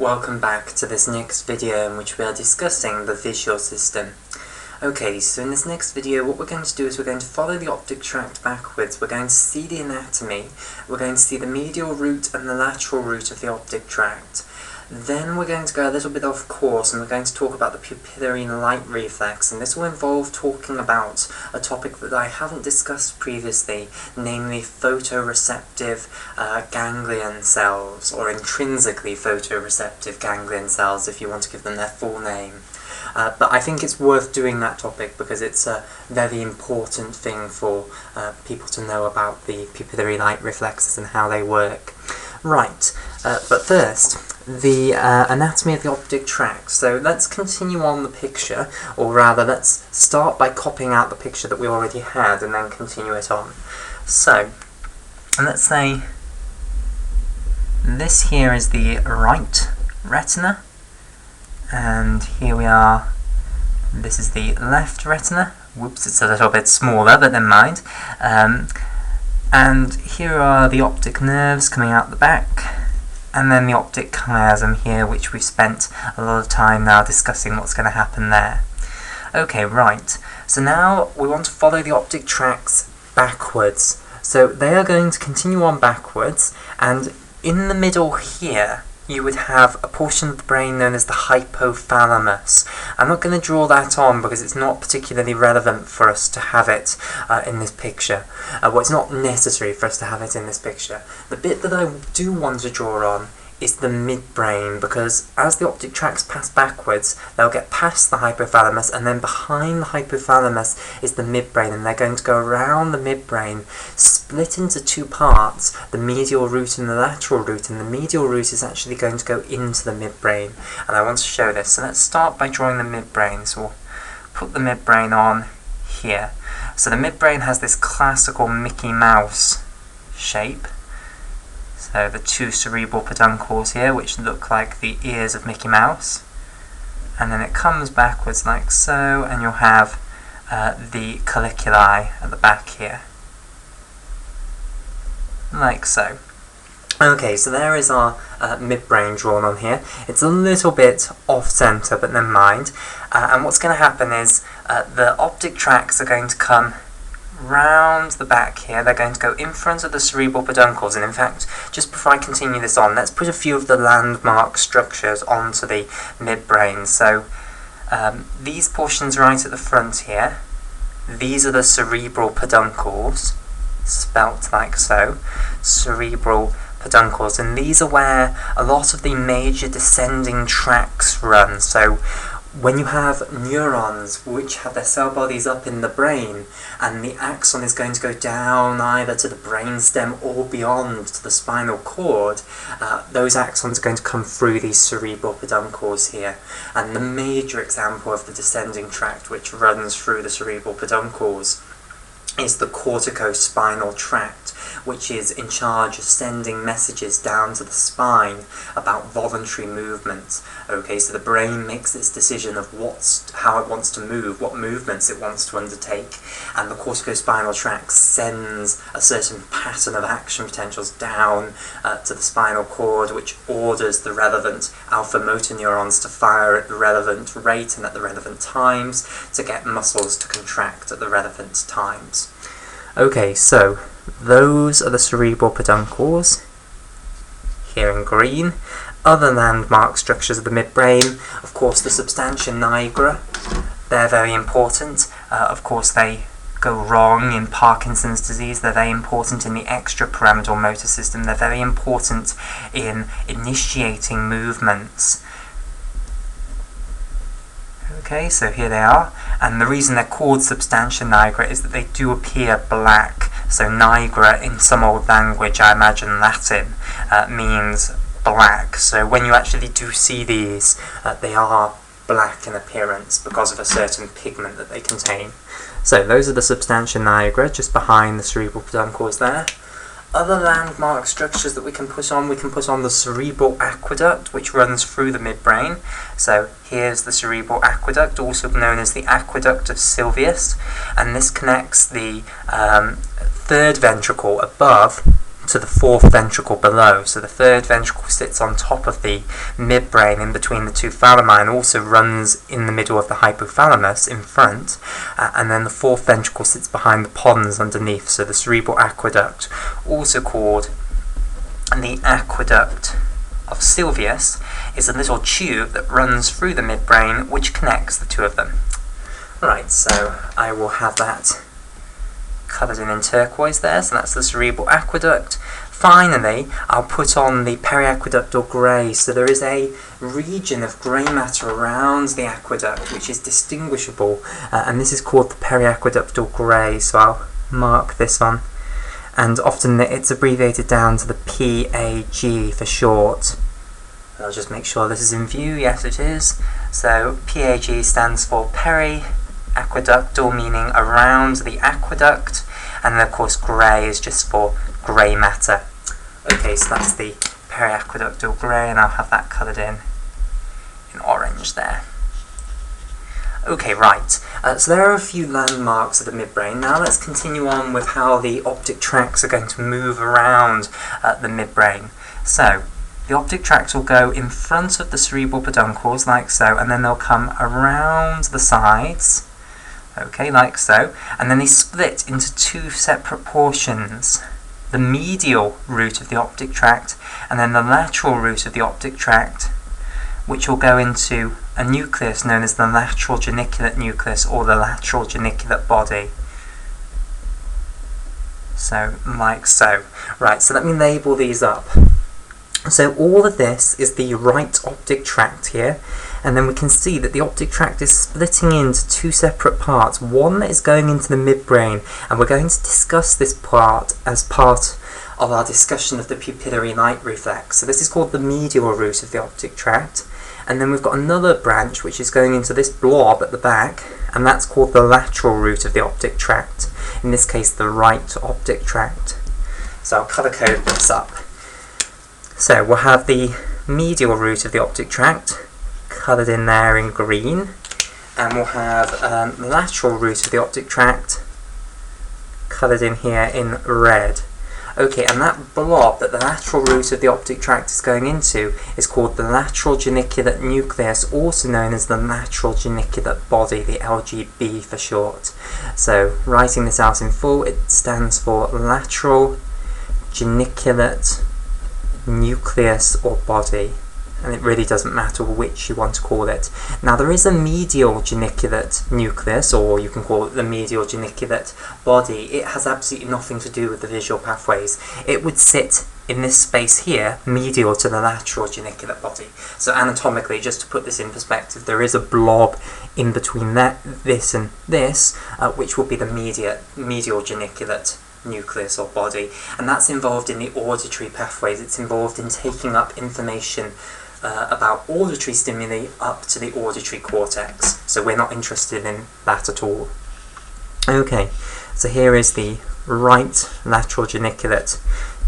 Welcome back to this next video in which we are discussing the visual system. Okay, so in this next video what we're going to do is we're going to follow the optic tract backwards. We're going to see the anatomy, we're going to see the medial root and the lateral root of the optic tract. Then we're going to go a little bit off course and we're going to talk about the pupillary light reflex, and this will involve talking about a topic that I haven't discussed previously, namely photoreceptive ganglion cells, or intrinsically photoreceptive ganglion cells if you want to give them their full name. But I think it's worth doing that topic because it's a very important thing for people to know about the pupillary light reflexes and how they work. Right, but first, the anatomy of the optic tract. So let's continue on the picture, or rather let's start by copying out the picture that we already had and then continue it on. So, let's say this here is the right retina, and here we are, this is the left retina. Whoops, it's a little bit smaller, but never mind. And here are the optic nerves coming out the back, and then the optic chiasm here, which we've spent a lot of time now discussing what's going to happen there. Okay, right, so now we want to follow the optic tracts backwards. So they are going to continue on backwards, and in the middle here you would have a portion of the brain known as the hypothalamus. I'm not going to draw that on because it's not particularly relevant for us to have it in this picture. Well, it's not necessary for us to have it in this picture. The bit that I do want to draw on is the midbrain, because as the optic tracts pass backwards, they'll get past the hypothalamus, and then behind the hypothalamus is the midbrain, and they're going to go around the midbrain, split into two parts, the medial root and the lateral root, and the medial root is actually going to go into the midbrain, and I want to show this. So let's start by drawing the midbrain. So we'll put the midbrain on here. So the midbrain has this classical Mickey Mouse shape. So the two cerebral peduncles here, which look like the ears of Mickey Mouse, and then it comes backwards like so, and you'll have the colliculi at the back here, like so. Okay, so there is our midbrain drawn on here. It's a little bit off-center, but never mind. And what's going to happen is the optic tracts are going to come round the back here. They're going to go in front of the cerebral peduncles, and in fact, just before I continue this on, let's put a few of the landmark structures onto the midbrain. So these portions right at the front here, these are the cerebral peduncles, spelt like so, cerebral peduncles, and these are where a lot of the major descending tracts run. So when you have neurons which have their cell bodies up in the brain, and the axon is going to go down either to the brainstem or beyond to the spinal cord, those axons are going to come through these cerebral peduncles here. And the major example of the descending tract which runs through the cerebral peduncles is the corticospinal tract, which is in charge of sending messages down to the spine about voluntary movements. Okay, so the brain makes its decision of how it wants to move, what movements it wants to undertake, and the corticospinal tract sends a certain pattern of action potentials down to the spinal cord, which orders the relevant alpha motor neurons to fire at the relevant rate and at the relevant times to get muscles to contract at the relevant times. Okay, so those are the cerebral peduncles, here in green. Other landmark structures of the midbrain, of course the substantia nigra, they're very important. Of course they go wrong in Parkinson's disease, they're very important in the extrapyramidal motor system, they're very important in initiating movements. Okay, so here they are, and the reason they're called substantia nigra is that they do appear black. So nigra in some old language, I imagine Latin, means black. So when you actually do see these, they are black in appearance because of a certain pigment that they contain. So those are the substantia nigra, just behind the cerebral peduncles there. Other landmark structures that we can put on the cerebral aqueduct, which runs through the midbrain. So here's the cerebral aqueduct, also known as the aqueduct of Sylvius, and this connects the third ventricle above to the fourth ventricle below. So the third ventricle sits on top of the midbrain in between the two thalami, and also runs in the middle of the hypothalamus in front, and then the fourth ventricle sits behind the pons underneath. So the cerebral aqueduct, also called the aqueduct of Sylvius, is a little tube that runs through the midbrain which connects the two of them. Right, so I will have that coloured in turquoise there, so that's the cerebral aqueduct. Finally, I'll put on the periaqueductal grey. So there is a region of grey matter around the aqueduct which is distinguishable, and this is called the periaqueductal grey, so I'll mark this on. And often it's abbreviated down to the PAG for short. I'll just make sure this is in view. Yes, it is. So PAG stands for periaqueductal, meaning around the aqueduct, and then of course grey is just for grey matter. Okay, so that's the periaqueductal grey, and I'll have that coloured in orange there. Okay, right, so there are a few landmarks of the midbrain. Now let's continue on with how the optic tracts are going to move around the midbrain. So, the optic tracts will go in front of the cerebral peduncles, like so, and then they'll come around the sides, okay, like so, and then they split into two separate portions. The medial route of the optic tract, and then the lateral route of the optic tract, which will go into a nucleus known as the lateral geniculate nucleus, or the lateral geniculate body. So, like so. Right, so let me label these up. So all of this is the right optic tract here, and then we can see that the optic tract is splitting into two separate parts. One that is going into the midbrain, and we're going to discuss this part as part of our discussion of the pupillary light reflex. So this is called the medial route of the optic tract, and then we've got another branch which is going into this blob at the back, and that's called the lateral route of the optic tract, in this case the right optic tract. So I'll colour code this up. So we'll have the medial route of the optic tract coloured in there in green, and we'll have the lateral route of the optic tract coloured in here in red. Okay, and that blob that the lateral route of the optic tract is going into is called the lateral geniculate nucleus, also known as the lateral geniculate body, the LGB for short. So, writing this out in full, it stands for lateral geniculate nucleus or body, and it really doesn't matter which you want to call it. Now there is a medial geniculate nucleus, or you can call it the medial geniculate body. It has absolutely nothing to do with the visual pathways. It would sit in this space here, medial to the lateral geniculate body. So anatomically, just to put this in perspective, there is a blob in between this and this, which will be the medial geniculate nucleus or body, and that's involved in the auditory pathways. It's involved in taking up information about auditory stimuli up to the auditory cortex, so we're not interested in that at all. Okay, so here is the right lateral geniculate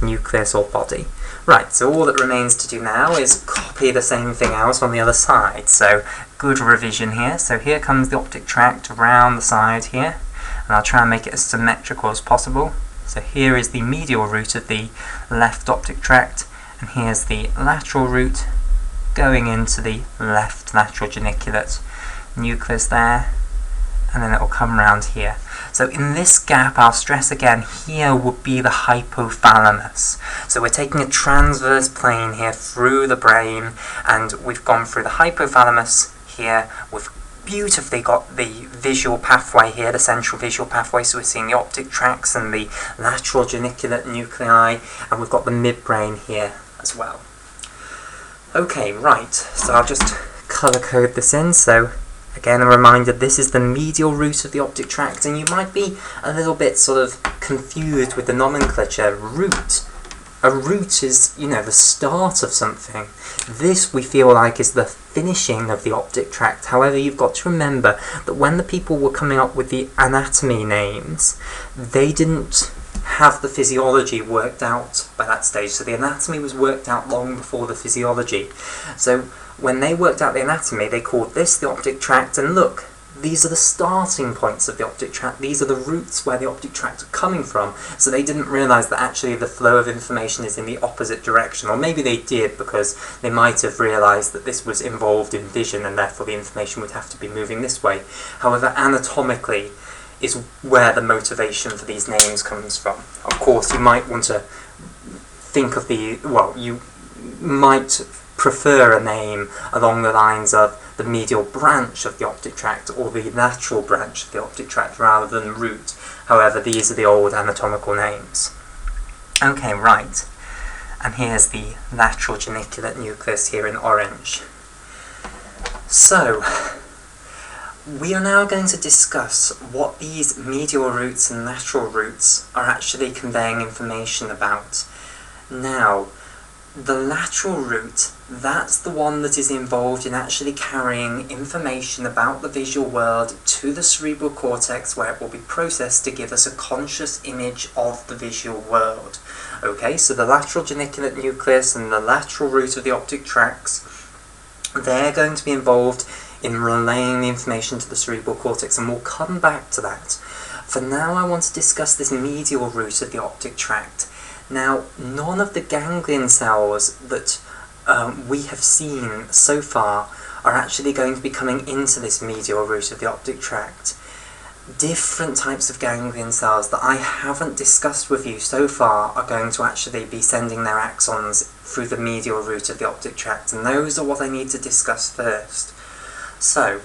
nucleus or body. Right, so all that remains to do now is copy the same thing out on the other side. So good revision here. So here comes the optic tract around the side here, and I'll try and make it as symmetrical as possible. So here is the medial route of the left optic tract, and here's the lateral route going into the left lateral geniculate nucleus there, and then it will come round here. So in this gap, I'll stress again, here would be the hypothalamus. So we're taking a transverse plane here through the brain, and we've gone through the hypothalamus here. We've beautifully got the visual pathway here, the central visual pathway, so we're seeing the optic tracts and the lateral geniculate nuclei, and we've got the midbrain here as well. Okay, right, so I'll just colour code this in. So again, a reminder, this is the medial route of the optic tract, and you might be a little bit sort of confused with the nomenclature. Route. A route is, you know, the start of something. This, we feel like, is the finishing of the optic tract. However, you've got to remember that when the people were coming up with the anatomy names, they didn't have the physiology worked out by that stage. So the anatomy was worked out long before the physiology. So when they worked out the anatomy, they called this the optic tract, and look, these are the starting points of the optic tract. These are the routes where the optic tract are coming from. So they didn't realise that actually the flow of information is in the opposite direction. Or maybe they did, because they might have realised that this was involved in vision and therefore the information would have to be moving this way. However, anatomically is where the motivation for these names comes from. Of course, you might want to think of you might prefer a name along the lines of the medial branch of the optic tract or the lateral branch of the optic tract rather than root. However, these are the old anatomical names. Okay, right. And here's the lateral geniculate nucleus here in orange. So, we are now going to discuss what these medial roots and lateral roots are actually conveying information about. Now, the lateral root, that's the one that is involved in actually carrying information about the visual world to the cerebral cortex, where it will be processed to give us a conscious image of the visual world. Okay, so the lateral geniculate nucleus and the lateral root of the optic tracts, they're going to be involved in relaying the information to the cerebral cortex, and we'll come back to that. For now, I want to discuss this medial root of the optic tract. Now, none of the ganglion cells that we have seen so far are actually going to be coming into this medial root of the optic tract. Different types of ganglion cells that I haven't discussed with you so far are going to actually be sending their axons through the medial root of the optic tract, and those are what I need to discuss first. So,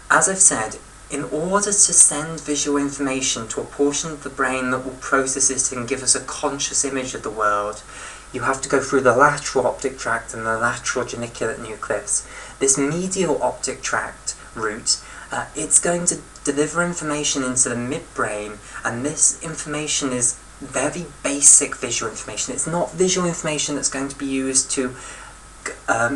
as I've said, in order to send visual information to a portion of the brain that will process it and give us a conscious image of the world, you have to go through the lateral optic tract and the lateral geniculate nucleus. This medial optic tract route, it's going to deliver information into the midbrain, and this information is very basic visual information. It's not visual information that's going to be used to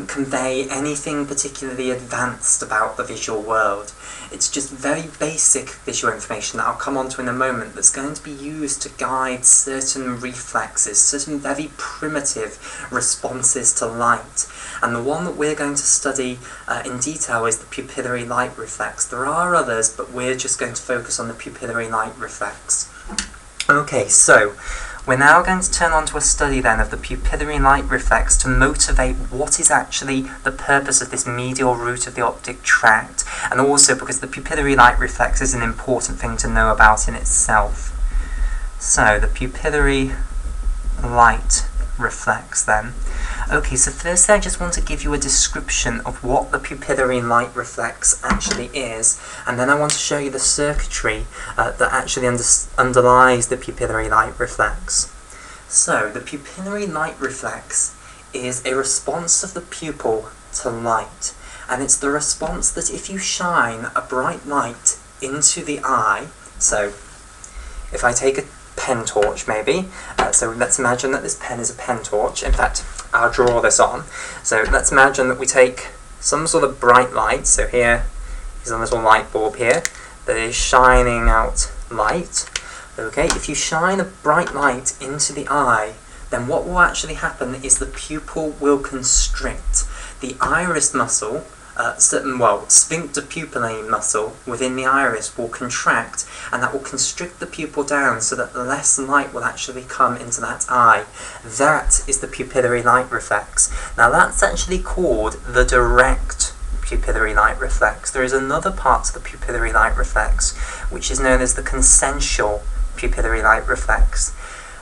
convey anything particularly advanced about the visual world. It's just very basic visual information that I'll come on to in a moment, that's going to be used to guide certain reflexes, certain very primitive responses to light. And the one that we're going to study in detail is the pupillary light reflex. There are others, but we're just going to focus on the pupillary light reflex. Okay, so we're now going to turn on to a study then of the pupillary light reflex to motivate what is actually the purpose of this medial root of the optic tract, and also because the pupillary light reflex is an important thing to know about in itself. So, the pupillary light reflex then. Okay, so first I just want to give you a description of what the pupillary light reflex actually is, and then I want to show you the circuitry that actually underlies the pupillary light reflex. So, the pupillary light reflex is a response of the pupil to light, and it's the response that if you shine a bright light into the eye, so if I take a pen torch maybe, so let's imagine that this pen is a pen torch. In fact, I'll draw this on. So let's imagine that we take some sort of bright light, so here is a little light bulb here that is shining out light. Okay, if you shine a bright light into the eye, then what will actually happen is the pupil will constrict. The iris muscle, sphincter pupillae muscle within the iris will contract, and that will constrict the pupil down so that less light will actually come into that eye. That is the pupillary light reflex. Now that's actually called the direct pupillary light reflex. There is another part to the pupillary light reflex which is known as the consensual pupillary light reflex.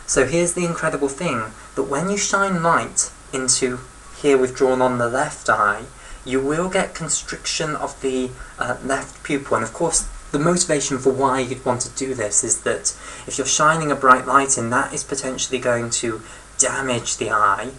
So here's the incredible thing, that when you shine light into, here we've drawn on the left eye, you will get constriction of the left pupil. And of course, the motivation for why you'd want to do this is that if you're shining a bright light in, that is potentially going to damage the eye.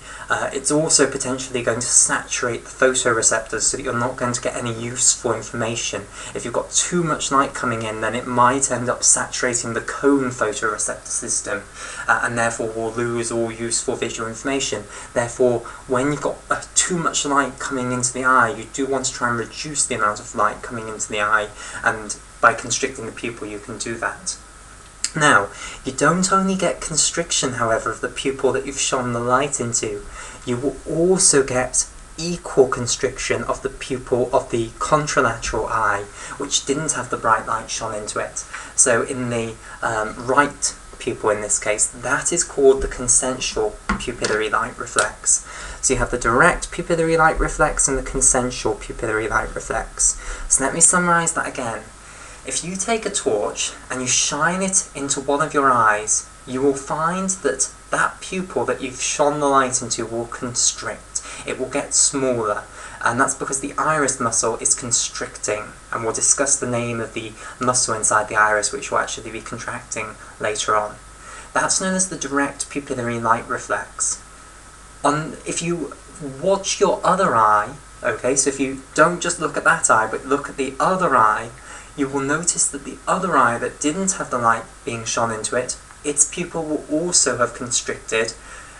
It's also potentially going to saturate the photoreceptors so that you're not going to get any useful information. If you've got too much light coming in, then it might end up saturating the cone photoreceptor system, and therefore we'll lose all useful visual information. Therefore, when you've got too much light coming into the eye, you do want to try and reduce the amount of light coming into the eye, and by constricting the pupil you can do that. Now, you don't only get constriction, however, of the pupil that you've shone the light into, you will also get equal constriction of the pupil of the contralateral eye, which didn't have the bright light shone into it. So in the right pupil in this case, that is called the consensual pupillary light reflex. So you have the direct pupillary light reflex and the consensual pupillary light reflex. So let me summarise that again. If you take a torch and you shine it into one of your eyes, you will find that that pupil that you've shone the light into will constrict. It will get smaller, and that's because the iris muscle is constricting, and we'll discuss the name of the muscle inside the iris, which will actually be contracting later on. That's known as the direct pupillary light reflex. If you watch your other eye, okay, so if you don't just look at that eye, but look at the other eye, you will notice that the other eye that didn't have the light being shone into it, its pupil will also have constricted,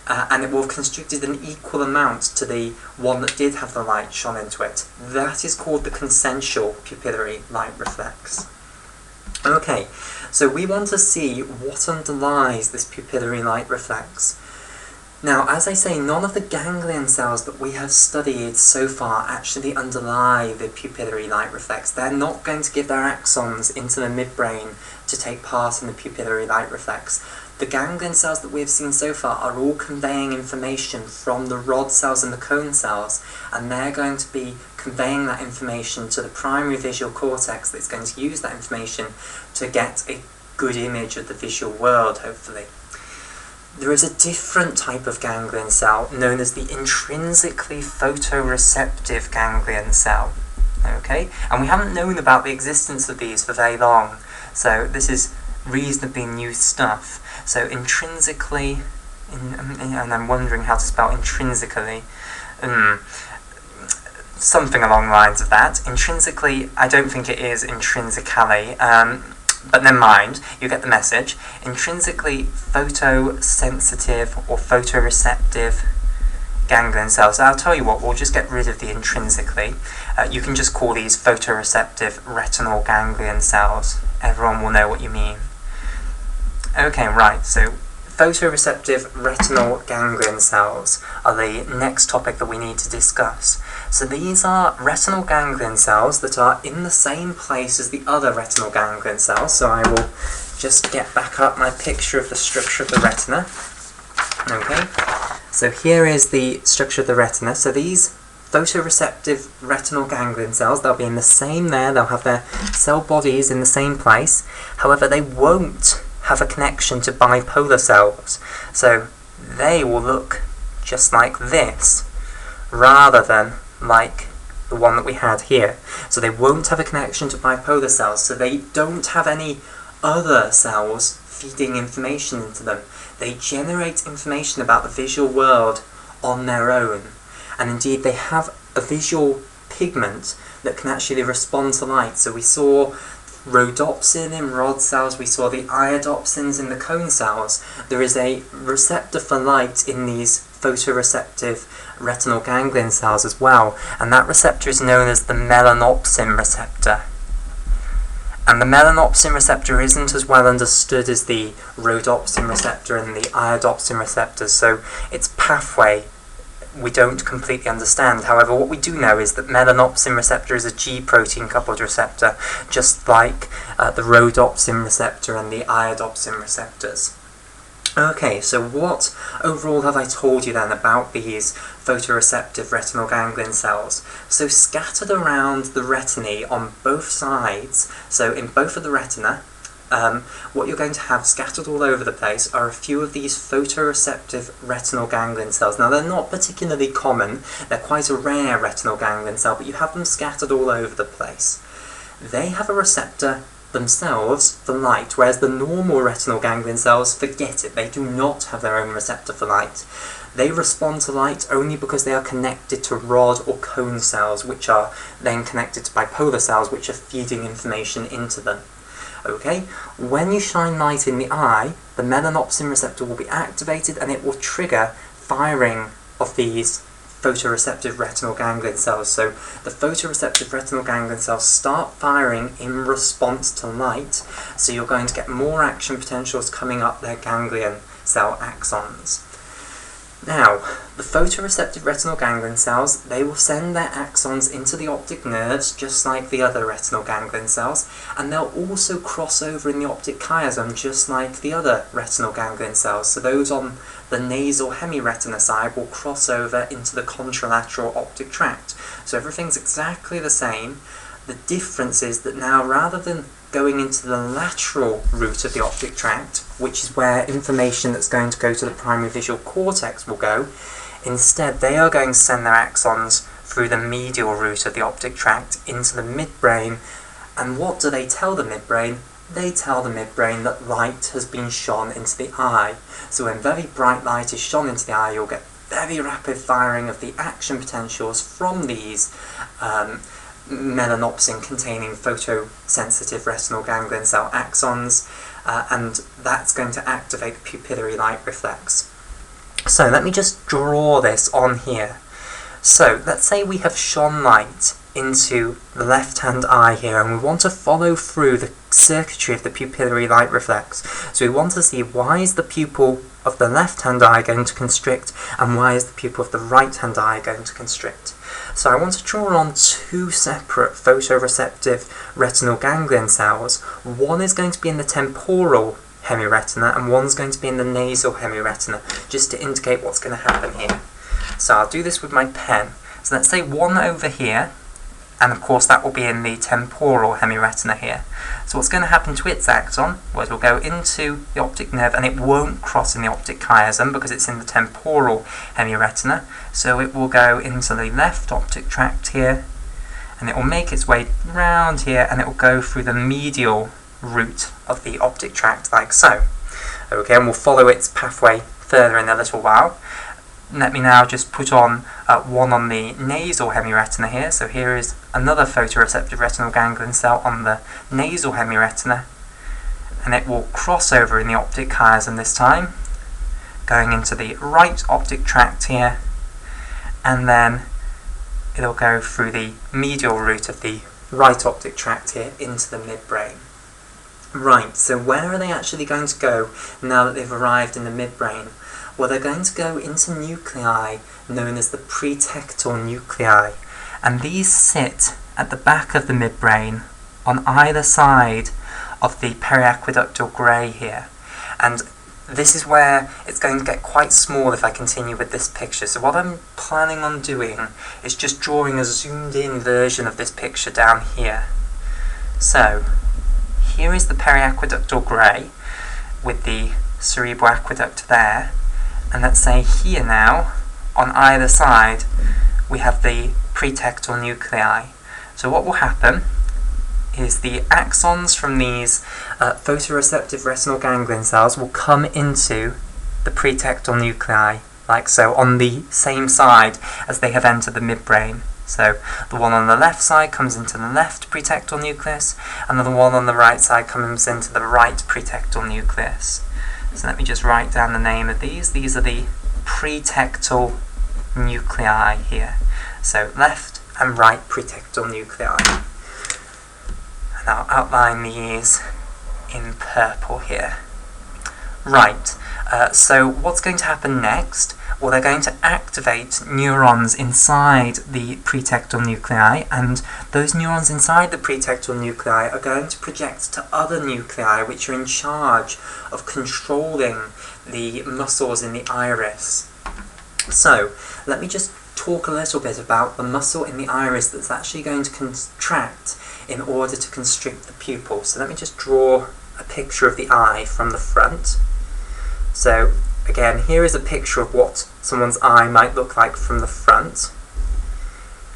and it will have constricted an equal amount to the one that did have the light shone into it. That is called the consensual pupillary light reflex. Okay, so we want to see what underlies this pupillary light reflex. Now, as I say, none of the ganglion cells that we have studied so far actually underlie the pupillary light reflex. They're not going to give their axons into the midbrain to take part in the pupillary light reflex. The ganglion cells that we have seen so far are all conveying information from the rod cells and the cone cells, and they're going to be conveying that information to the primary visual cortex that's going to use that information to get a good image of the visual world, hopefully. There is a different type of ganglion cell known as the intrinsically photoreceptive ganglion cell. Okay, and we haven't known about the existence of these for very long, so this is reasonably new stuff. So intrinsically, and I'm wondering how to spell intrinsically, something along the lines of that. Intrinsically, I don't think it is intrinsically, but never mind, you get the message. Intrinsically photosensitive or photoreceptive ganglion cells. So I'll tell you what, we'll just get rid of the intrinsically. You can just call these photoreceptive retinal ganglion cells. Everyone will know what you mean. Okay, right, so photoreceptive retinal ganglion cells are the next topic that we need to discuss. So these are retinal ganglion cells that are in the same place as the other retinal ganglion cells. So I will just get back up my picture of the structure of the retina. Okay, so here is the structure of the retina. So these photoreceptive retinal ganglion cells, they'll be in the same there, they'll have their cell bodies in the same place. However, they won't have a connection to bipolar cells. So they will look just like this, rather than like the one that we had here. So they won't have a connection to bipolar cells, so they don't have any other cells feeding information into them. They generate information about the visual world on their own. And indeed they have a visual pigment that can actually respond to light. So we saw rhodopsin in rod cells, we saw the iodopsins in the cone cells. There is a receptor for light in these photoreceptive retinal ganglion cells as well, and that receptor is known as the melanopsin receptor. And the melanopsin receptor isn't as well understood as the rhodopsin receptor and the iodopsin receptors, so its pathway we don't completely understand. However, what we do know is that melanopsin receptor is a G protein coupled receptor, just like the rhodopsin receptor and the iodopsin receptors. Okay, so what overall have I told you then about these photoreceptive retinal ganglion cells? So scattered around the retinae on both sides, so in both of the retina, what you're going to have scattered all over the place are a few of these photoreceptive retinal ganglion cells. Now, they're not particularly common, they're quite a rare retinal ganglion cell, but you have them scattered all over the place. They have a receptor themselves for light, whereas the normal retinal ganglion cells, forget it, they do not have their own receptor for light. They respond to light only because they are connected to rod or cone cells, which are then connected to bipolar cells, which are feeding information into them. Okay, when you shine light in the eye, the melanopsin receptor will be activated and it will trigger firing of these photoreceptive retinal ganglion cells. So the photoreceptive retinal ganglion cells start firing in response to light, so you're going to get more action potentials coming up their ganglion cell axons. Now, the photoreceptive retinal ganglion cells, they will send their axons into the optic nerves just like the other retinal ganglion cells, and they'll also cross over in the optic chiasm just like the other retinal ganglion cells. So those on the nasal hemiretina side will cross over into the contralateral optic tract. So everything's exactly the same. The difference is that now, rather than going into the lateral route of the optic tract, which is where information that's going to go to the primary visual cortex will go, instead they are going to send their axons through the medial route of the optic tract into the midbrain. And what do they tell the midbrain? They tell the midbrain that light has been shone into the eye. So when very bright light is shone into the eye, you'll get very rapid firing of the action potentials from these melanopsin containing photosensitive retinal ganglion cell axons, and that's going to activate the pupillary light reflex. So let me just draw this on here. So let's say we have shone light into the left-hand eye here, and we want to follow through the circuitry of the pupillary light reflex. So we want to see, why is the pupil of the left-hand eye going to constrict, and why is the pupil of the right-hand eye going to constrict? So I want to draw on two separate photoreceptive retinal ganglion cells. One is going to be in the temporal hemiretina, and one's going to be in the nasal hemiretina, just to indicate what's going to happen here. So I'll do this with my pen. So let's say one over here, and of course that will be in the temporal hemiretina here. So what's going to happen to its axon was, we'll go into the optic nerve, and it won't cross in the optic chiasm because it's in the temporal hemiretina. So it will go into the left optic tract here, and it will make its way round here, and it will go through the medial route of the optic tract like so. Okay, and we'll follow its pathway further in a little while. Let me now just put on one on the nasal hemiretina here. So here is another photoreceptive retinal ganglion cell on the nasal hemiretina, and it will cross over in the optic chiasm this time, going into the right optic tract here, and then it'll go through the medial route of the right optic tract here into the midbrain. Right, so where are they actually going to go now that they've arrived in the midbrain? Well, they're going to go into nuclei known as the pretectal nuclei, and these sit at the back of the midbrain on either side of the periaqueductal grey here. And this is where it's going to get quite small if I continue with this picture. So what I'm planning on doing is just drawing a zoomed in version of this picture down here. So here is the periaqueductal grey with the cerebroaqueduct there. And let's say here now, on either side, we have the pretectal nuclei. So what will happen is the axons from these photoreceptive retinal ganglion cells will come into the pretectal nuclei, like so, on the same side as they have entered the midbrain. So the one on the left side comes into the left pretectal nucleus, and the one on the right side comes into the right pretectal nucleus. So let me just write down the name of these. These are the pretectal nuclei here. So left and right pretectal nuclei. And I'll outline these in purple here. Right, so what's going to happen next? Well, they're going to activate neurons inside the pretectal nuclei, and those neurons inside the pretectal nuclei are going to project to other nuclei which are in charge of controlling the muscles in the iris. So, let me just talk a little bit about the muscle in the iris that's actually going to contract in order to constrict the pupil. So let me just draw a picture of the eye from the front. So again, here is a picture of what someone's eye might look like from the front.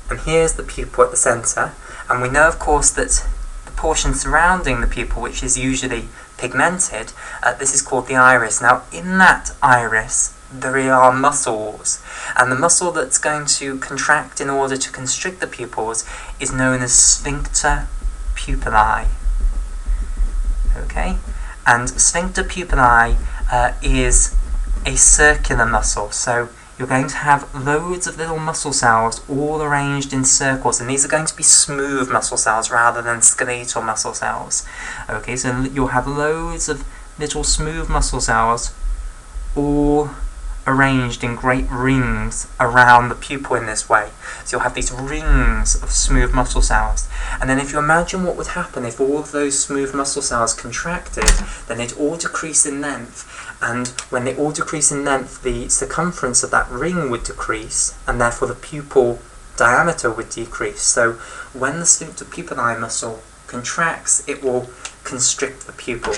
And here's the pupil at the centre. And we know, of course, that the portion surrounding the pupil, which is usually pigmented, this is called the iris. Now, in that iris, there are muscles. And the muscle that's going to contract in order to constrict the pupils is known as sphincter pupillae. Okay? And sphincter pupillae is a circular muscle, so you're going to have loads of little muscle cells all arranged in circles, and these are going to be smooth muscle cells rather than skeletal muscle cells. Okay, so you'll have loads of little smooth muscle cells all arranged in great rings around the pupil in this way. So you'll have these rings of smooth muscle cells. And then if you imagine what would happen if all of those smooth muscle cells contracted, then they'd all decrease in length. And when they all decrease in length, the circumference of that ring would decrease, and therefore the pupil diameter would decrease. So when the sphincter pupillae muscle contracts, it will constrict the pupil.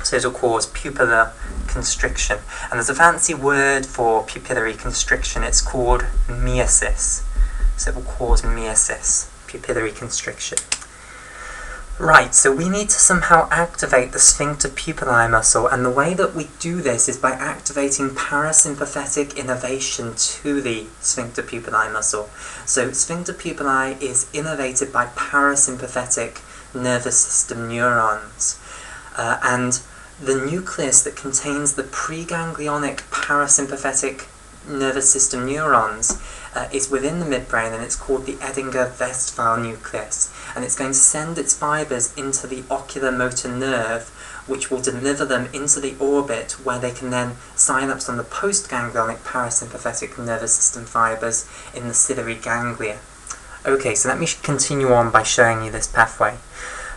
So it will cause pupillar constriction. And there's a fancy word for pupillary constriction. It's called miosis. So it will cause miosis, pupillary constriction. Right, so we need to somehow activate the sphincter pupillae muscle, and the way that we do this is by activating parasympathetic innervation to the sphincter pupillae muscle. So sphincter pupillae is innervated by parasympathetic nervous system neurons, and the nucleus that contains the preganglionic parasympathetic nervous system neurons is within the midbrain, and it's called the Edinger-Westphal nucleus, and it's going to send its fibres into the ocular motor nerve, which will deliver them into the orbit, where they can then synapse on the postganglionic parasympathetic nervous system fibres in the ciliary ganglia. Okay, so let me continue on by showing you this pathway.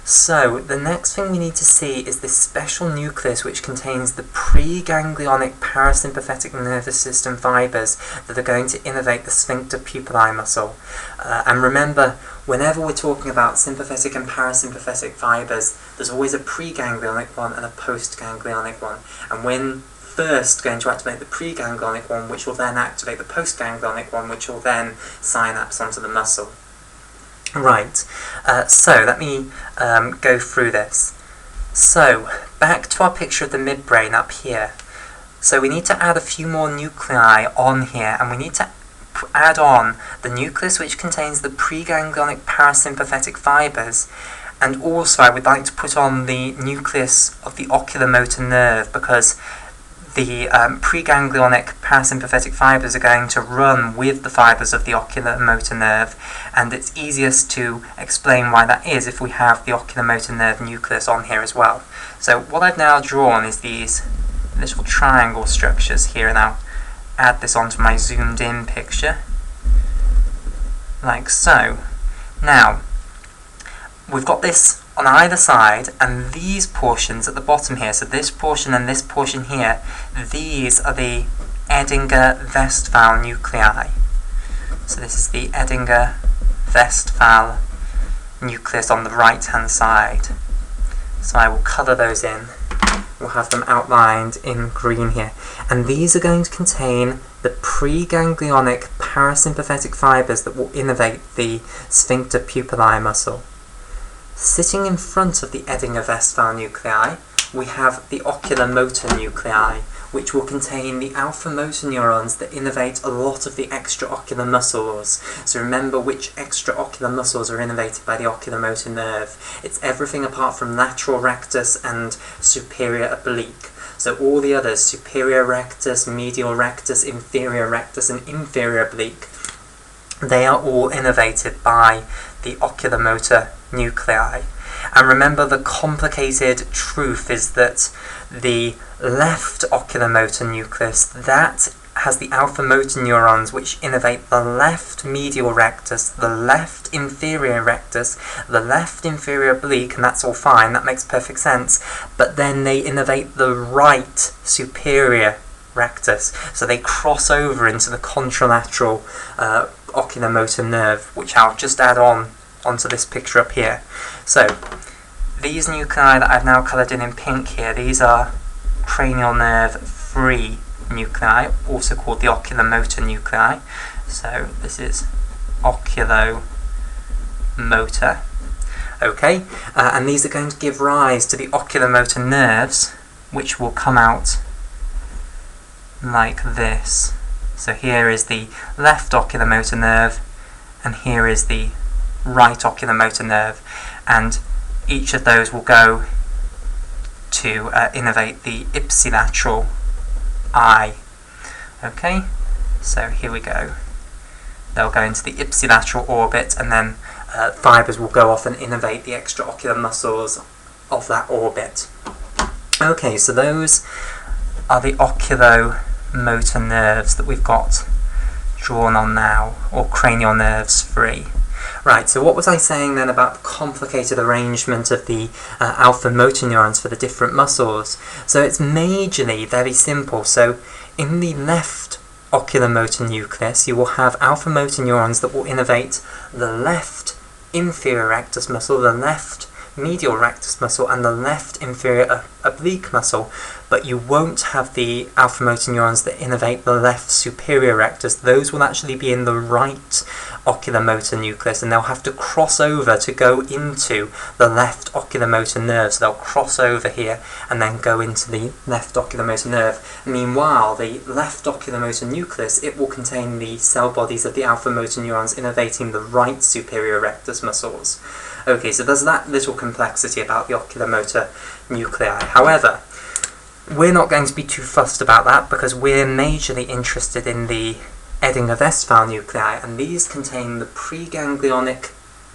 So, the next thing we need to see is this special nucleus which contains the preganglionic parasympathetic nervous system fibres that are going to innervate the sphincter pupillae muscle. And remember, whenever we're talking about sympathetic and parasympathetic fibres, there's always a preganglionic one and a postganglionic one. And we're first going to activate the preganglionic one, which will then activate the postganglionic one, which will then synapse onto the muscle. Right, so let me go through this. So, back to our picture of the midbrain up here. So we need to add a few more nuclei on here, and we need to add on the nucleus which contains the preganglionic parasympathetic fibres, and also I would like to put on the nucleus of the ocular motor nerve, because the preganglionic parasympathetic fibres are going to run with the fibres of the ocular motor nerve, and it's easiest to explain why that is if we have the ocular motor nerve nucleus on here as well. So what I've now drawn is these little triangle structures here, and I'll add this onto my zoomed in picture, like so. Now, we've got this on either side, and these portions at the bottom here, so this portion and this portion here, these are the Edinger-Westphal nuclei. So this is the Edinger-Westphal nucleus on the right hand side. So I will colour those in. We'll have them outlined in green here. And these are going to contain the preganglionic parasympathetic fibres that will innervate the sphincter pupillae muscle. Sitting in front of the Edinger-Westphal nuclei, we have the ocular motor nuclei, which will contain the alpha motor neurons that innervate a lot of the extraocular muscles. So remember which extraocular muscles are innervated by the ocular motor nerve. It's everything apart from lateral rectus and superior oblique. So all the others, superior rectus, medial rectus, inferior rectus, and inferior oblique, they are all innervated by the ocular motor nuclei. And remember, the complicated truth is that the left ocular motor nucleus, that has the alpha motor neurons which innervate the left medial rectus, the left inferior rectus, the left inferior oblique, and that's all fine, that makes perfect sense, but then they innervate the right superior rectus, so they cross over into the contralateral ocular motor nerve, which I'll just add onto this picture up here. So these nuclei that I've now coloured in pink here, these are cranial nerve 3 nuclei, also called the ocular motor nuclei. So this is oculomotor. Okay, and these are going to give rise to the ocular motor nerves, which will come out like this. So here is the left ocular motor nerve, and here is the right ocular motor nerve, and each of those will go to innervate the ipsilateral eye. Okay, so here we go. They'll go into the ipsilateral orbit, and then fibres will go off and innervate the extraocular muscles of that orbit. Okay, so those are the motor nerves that we've got drawn on now, or cranial nerves 3. Right, so what was I saying then about the complicated arrangement of the alpha motor neurons for the different muscles? So it's majorly very simple. So in the left ocular motor nucleus, you will have alpha motor neurons that will innervate the left inferior rectus muscle, the left medial rectus muscle, and the left inferior oblique muscle, but you won't have the alpha motor neurons that innervate the left superior rectus. Those will actually be in the right ocular motor nucleus, and they'll have to cross over to go into the left ocular motor nerve. So they'll cross over here and then go into the left ocular motor nerve. Meanwhile, the left ocular motor nucleus, it will contain the cell bodies of the alpha motor neurons innervating the right superior rectus muscles. Okay, so there's that little complexity about the ocular motor nuclei. However, we're not going to be too fussed about that because we're majorly interested in the Edinger-Westphal nuclei, and these contain the preganglionic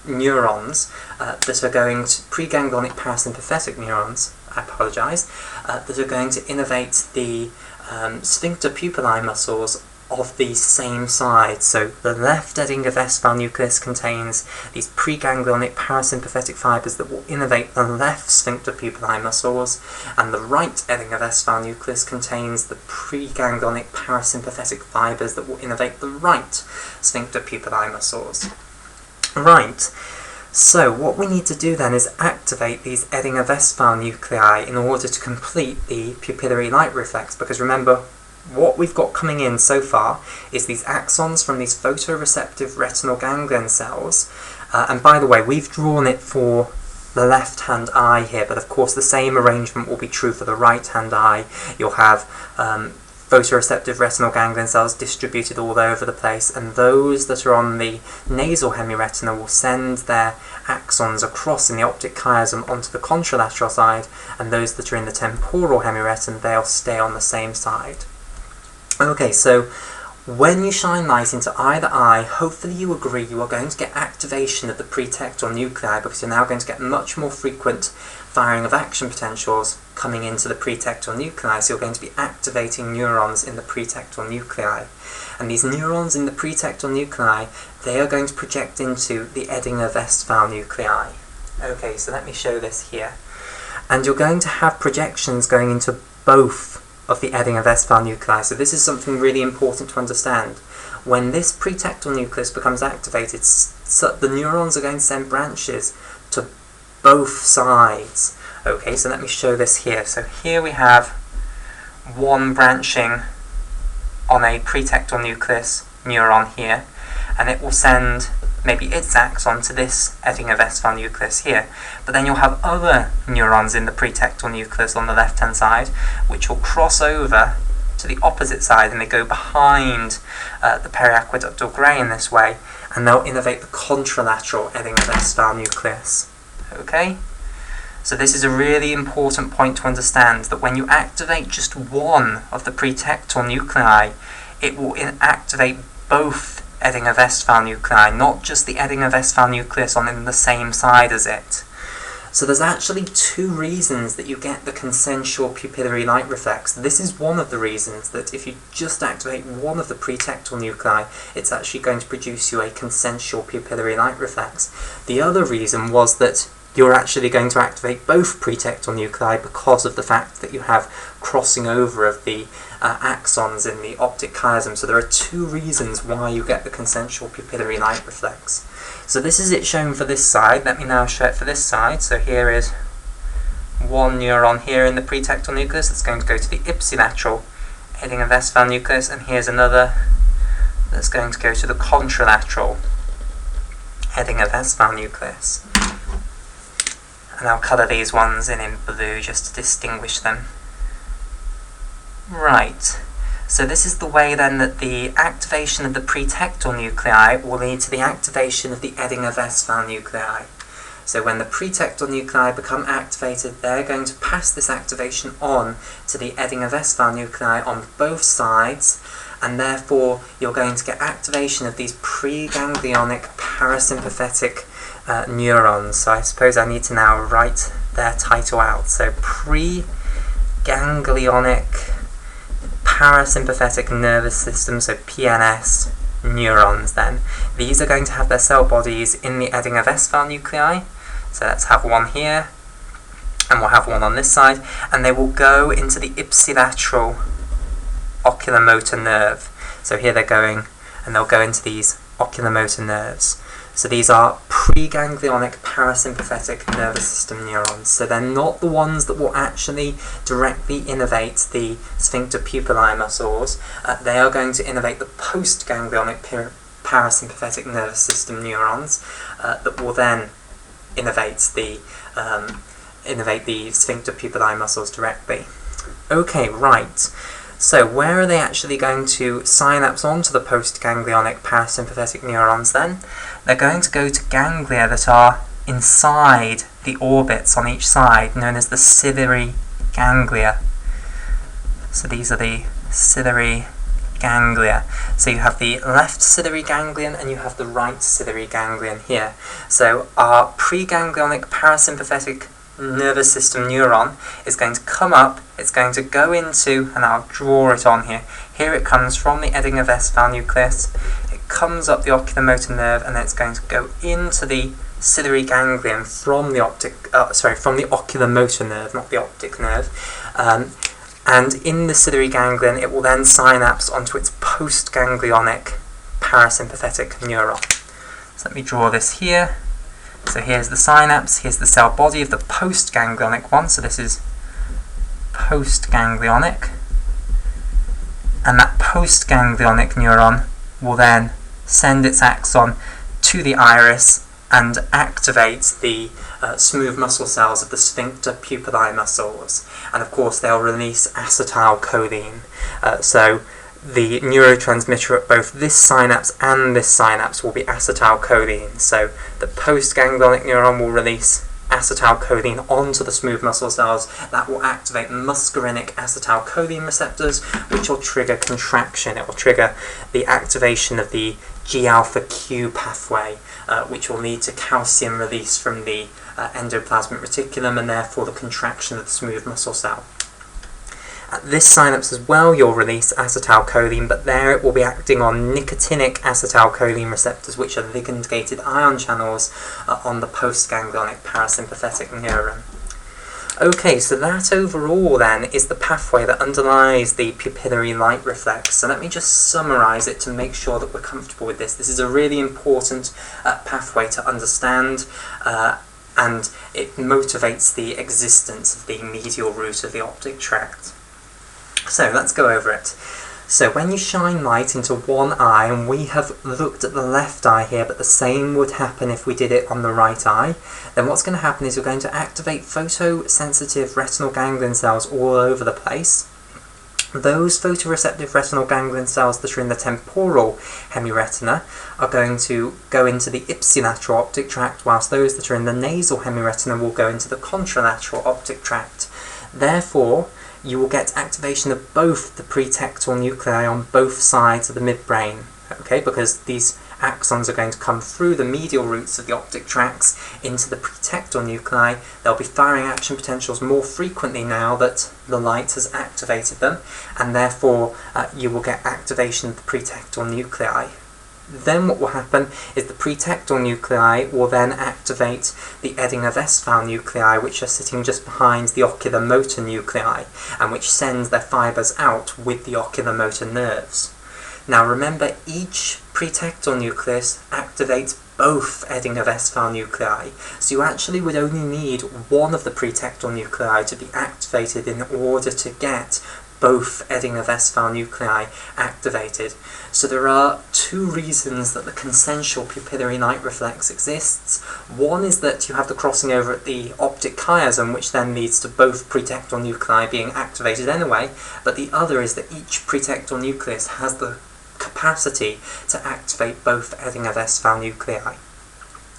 neurons that are going to, preganglionic parasympathetic neurons, I apologise, that are going to innervate the sphincter pupillae muscles of the same side. So the left Edinger-Westphal nucleus contains these preganglionic parasympathetic fibres that will innervate the left sphincter pupillae muscles, and the right Edinger-Westphal nucleus contains the preganglionic parasympathetic fibres that will innervate the right sphincter pupillae muscles. Right, so what we need to do then is activate these Edinger-Westphal nuclei in order to complete the pupillary light reflex, because remember, what we've got coming in so far is these axons from these photoreceptive retinal ganglion cells, and by the way, we've drawn it for the left-hand eye here, but of course the same arrangement will be true for the right-hand eye. You'll have photoreceptive retinal ganglion cells distributed all over the place, and those that are on the nasal hemiretina will send their axons across in the optic chiasm onto the contralateral side, and those that are in the temporal hemiretina, they'll stay on the same side. Okay, so when you shine light into either eye, hopefully you agree you are going to get activation of the pretectal nuclei, because you're now going to get much more frequent firing of action potentials coming into the pretectal nuclei. So you're going to be activating neurons in the pretectal nuclei. And these neurons in the pretectal nuclei, they are going to project into the Edinger-Westphal nuclei. Okay, so let me show this here. And you're going to have projections going into both of the Edinger-Westphal nuclei. So this is something really important to understand. When this pretectal nucleus becomes activated, so the neurons are going to send branches to both sides. Okay, so let me show this here. So here we have one branching on a pretectal nucleus neuron here, and it will send maybe its axon to this Edinger-Westphal nucleus here. But then you'll have other neurons in the pretectal nucleus on the left-hand side, which will cross over to the opposite side, and they go behind the periaqueductal grey in this way, and they'll innervate the contralateral Edinger-Westphal nucleus. Okay? So this is a really important point to understand, that when you activate just one of the pretectal nuclei, it will activate both Edinger-Westphal nuclei, not just the Edinger-Westphal nucleus on the same side as it. So there's actually two reasons that you get the consensual pupillary light reflex. This is one of the reasons that if you just activate one of the pretectal nuclei, it's actually going to produce you a consensual pupillary light reflex. The other reason was that you're actually going to activate both pretectal nuclei because of the fact that you have crossing over of the axons in the optic chiasm. So there are two reasons why you get the consensual pupillary light reflex. So this is it shown for this side. Let me now show it for this side. So here is one neuron here in the pretectal nucleus that's going to go to the ipsilateral Edinger-Westphal nucleus, and here's another that's going to go to the contralateral Edinger-Westphal nucleus. And I'll colour these ones in blue just to distinguish them. Right, so this is the way then that the activation of the pretectal nuclei will lead to the activation of the Edinger-Westphal nuclei. So when the pretectal nuclei become activated, they're going to pass this activation on to the Edinger-Westphal nuclei on both sides, and therefore you're going to get activation of these preganglionic parasympathetic neurons. So I suppose I need to now write their title out. So preganglionic parasympathetic nervous system, so PNS neurons then. These are going to have their cell bodies in the ending of S-file nuclei. So let's have one here, and we'll have one on this side, and they will go into the ipsilateral oculomotor nerve. So here they're going, and they'll go into these oculomotor nerves. So these are preganglionic parasympathetic nervous system neurons. So they're not the ones that will actually directly innervate the sphincter pupillae muscles. They are going to innervate the postganglionic parasympathetic nervous system neurons that will then innervate the sphincter pupillae muscles directly. Okay, right. So where are they actually going to synapse onto the postganglionic parasympathetic neurons then? They're going to go to ganglia that are inside the orbits on each side, known as the ciliary ganglia. So these are the ciliary ganglia. So you have the left ciliary ganglion and you have the right ciliary ganglion here. So our preganglionic parasympathetic nervous system neuron is going to come up, it's going to go into, and I'll draw it on here. Here it comes from the ending of S-file nucleus, it comes up the oculomotor nerve, and then it's going to go into the ciliary ganglion from the from the oculomotor nerve, not the optic nerve. And in the ciliary ganglion, it will then synapse onto its postganglionic parasympathetic neuron. So let me draw this here. So here's the synapse, here's the cell body of the postganglionic one, so this is postganglionic, and that postganglionic neuron will then send its axon to the iris and activate the smooth muscle cells of the sphincter pupillae muscles, and of course they'll release acetylcholine. So the neurotransmitter at both this synapse and this synapse will be acetylcholine. So the postganglionic neuron will release acetylcholine onto the smooth muscle cells. That will activate muscarinic acetylcholine receptors, which will trigger contraction. It will trigger the activation of the G-alpha-Q pathway, which will lead to calcium release from the endoplasmic reticulum, and therefore the contraction of the smooth muscle cell. At this synapse as well, you'll release acetylcholine, but there it will be acting on nicotinic acetylcholine receptors, which are ligand-gated ion channels on the postganglionic parasympathetic neuron. Okay, so that overall then is the pathway that underlies the pupillary light reflex. So let me just summarise it to make sure that we're comfortable with this. This is a really important pathway to understand, and it motivates the existence of the medial root of the optic tract. So let's go over it. So when you shine light into one eye, and we have looked at the left eye here, but the same would happen if we did it on the right eye, then what's going to happen is you're going to activate photosensitive retinal ganglion cells all over the place. Those photoreceptive retinal ganglion cells that are in the temporal hemiretina are going to go into the ipsilateral optic tract, whilst those that are in the nasal hemiretina will go into the contralateral optic tract. Therefore, you will get activation of both the pretectal nuclei on both sides of the midbrain, okay, because these axons are going to come through the medial roots of the optic tracts into the pretectal nuclei. They'll be firing action potentials more frequently now that the light has activated them, and therefore you will get activation of the pretectal nuclei. Then what will happen is the pretectal nuclei will then activate the Edinger Westphal nuclei, which are sitting just behind the oculomotor nuclei, and which sends their fibres out with the oculomotor nerves. Now remember, each pretectal nucleus activates both Edinger Westphal nuclei, so you actually would only need one of the pretectal nuclei to be activated in order to get both Edinger Westphal nuclei activated. So there are two reasons that the consensual pupillary light reflex exists. One is that you have the crossing over at the optic chiasm, which then leads to both pretectal nuclei being activated anyway, but the other is that each pretectal nucleus has the capacity to activate both Edinger Westphal nuclei.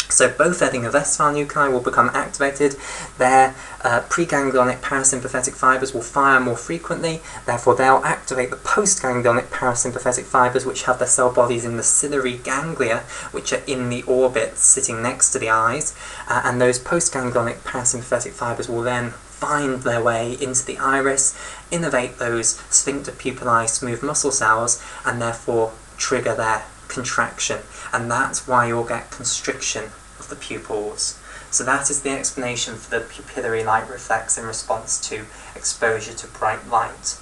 So both Edinger Westphal nuclei will become activated, their preganglionic parasympathetic fibres will fire more frequently, therefore they'll activate the postganglionic parasympathetic fibres, which have their cell bodies in the ciliary ganglia, which are in the orbit sitting next to the eyes, and those postganglionic parasympathetic fibres will then find their way into the iris, innervate those sphincter pupillae smooth muscle cells, and therefore trigger their contraction. And that's why you'll get constriction of the pupils. So that is the explanation for the pupillary light reflex in response to exposure to bright light.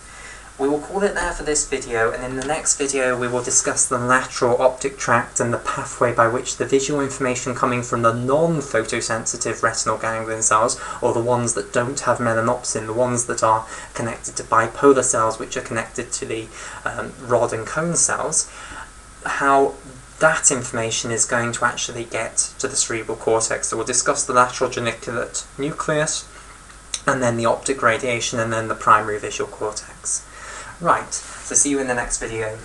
We will call it there for this video, and in the next video we will discuss the lateral optic tract and the pathway by which the visual information coming from the non-photosensitive retinal ganglion cells, or the ones that don't have melanopsin, the ones that are connected to bipolar cells which are connected to the rod and cone cells, how that information is going to actually get to the cerebral cortex. So we'll discuss the lateral geniculate nucleus, and then the optic radiation, and then the primary visual cortex. Right, so see you in the next video.